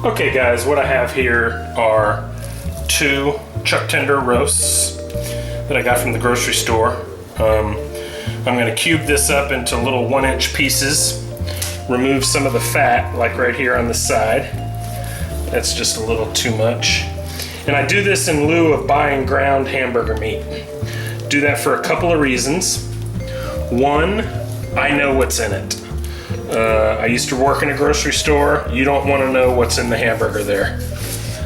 Okay guys, what I have here are 2 chuck tender roasts that I got from the grocery store. I'm going to cube this up into little 1-inch pieces, remove some of the fat like right here on the side. That's just a little too much. And I do this in lieu of buying ground hamburger meat. Do that for a couple of reasons. One, I know what's in it. I used to work in a grocery store. You don't want to know what's in the hamburger there.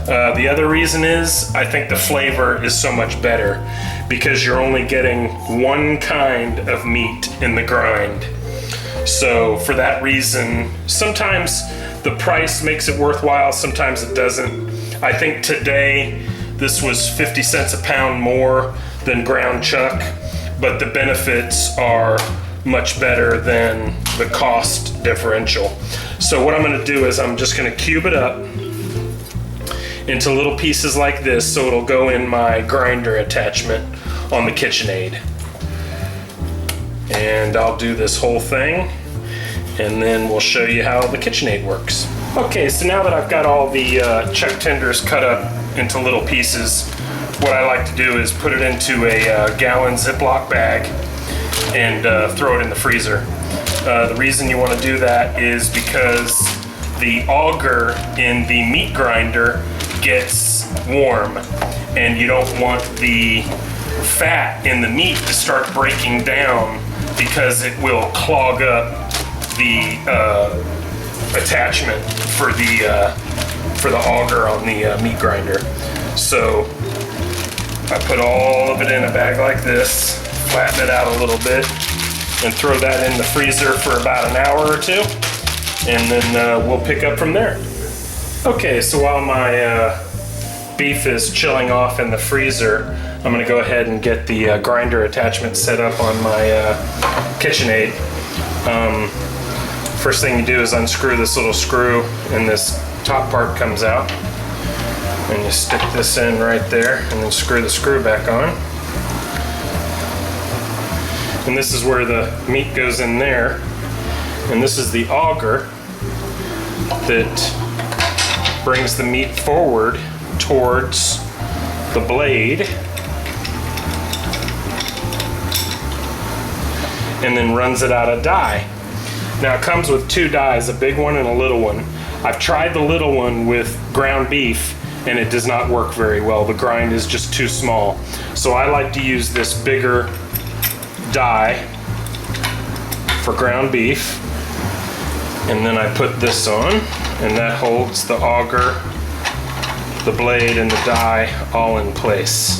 The other reason is I think the flavor is so much better because you're only getting one kind of meat in the grind. So for that reason, sometimes the price makes it worthwhile, sometimes it doesn't. I think today this was 50 cents a pound more than ground chuck, but the benefits are much better than the cost differential. So what I'm going to do is I'm just going to cube it up into little pieces like this so it'll go in my grinder attachment on the Kitchenaid. And I'll do this whole thing and then we'll show you how the Kitchenaid works. Okay, so now that I've got all the chuck tenders cut up into little pieces, what I like to do is put it into a gallon Ziploc bag and throw it in the freezer. The reason you want to do that is because the auger in the meat grinder gets warm and you don't want the fat in the meat to start breaking down because it will clog up the attachment for the auger on the meat grinder. So I put all of it in a bag like this, flatten it out a little bit, and throw that in the freezer for about an hour or 2, and then we'll pick up from there. Okay, so while my beef is chilling off in the freezer, I'm going to go ahead and get the grinder attachment set up on my Kitchenaid. First thing you do is unscrew this little screw and this top part comes out. And you stick this in right there and then screw the screw back on. And this is where the meat goes in there. And this is the auger that brings the meat forward towards the blade and then runs it out a die. Now it comes with 2 dies, a big one and a little one. I've tried the little one with ground beef and it does not work very well. The grind is just too small. So I like to use this bigger die for ground beef. And then I put this on and that holds the auger, the blade, and the die all in place.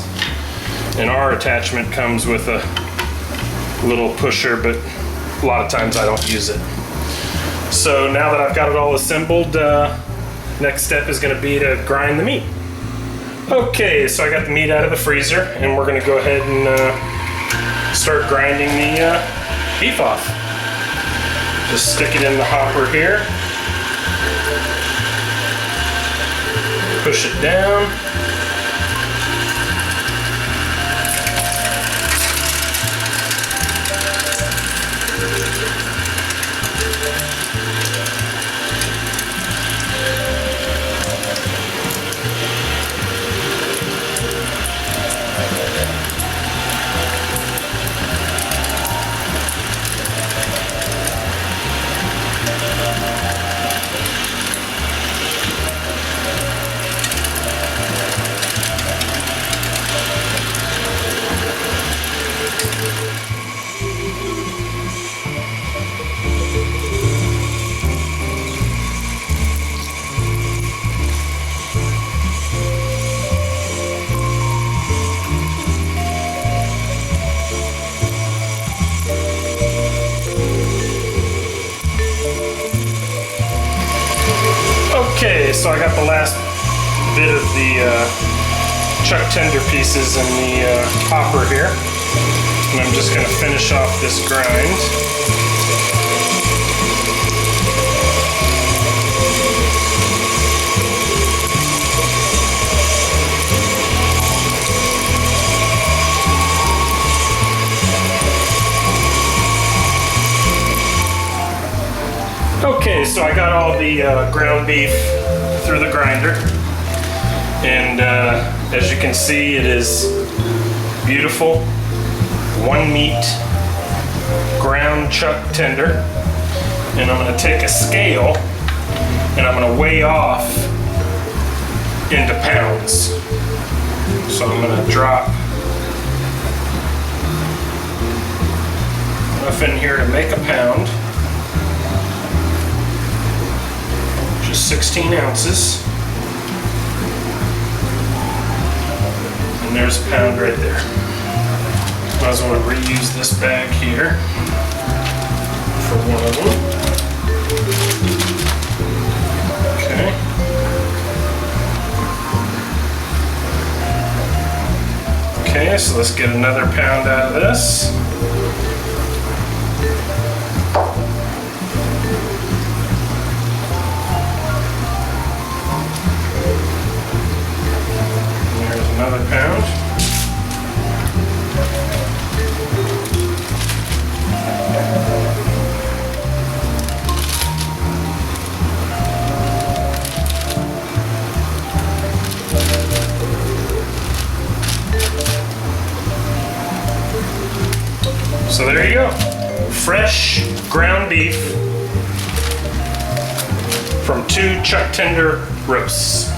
And our attachment comes with a little pusher, but a lot of times I don't use it. So now that I've got it all assembled, next step is going to be to grind the meat. Okay, so I got the meat out of the freezer and we're going to go ahead and start grinding the beef off. Just stick it in the hopper here. Push it down. Okay, so I got the last bit of the chuck tender pieces in the hopper here, and I'm just going to finish off this grind. Okay, so I got all the ground beef through the grinder. And as you can see, it is beautiful, one meat, ground chuck tender. And I'm gonna take a scale and I'm gonna weigh off into pounds. So I'm gonna drop enough in here to make a pound, which is 16 ounces. And there's a pound right there. Might as well reuse this bag here for one of them. Okay. Okay, so let's get another pound out of this. And there's another pound. So there you go, fresh ground beef from 2 chuck tender roasts.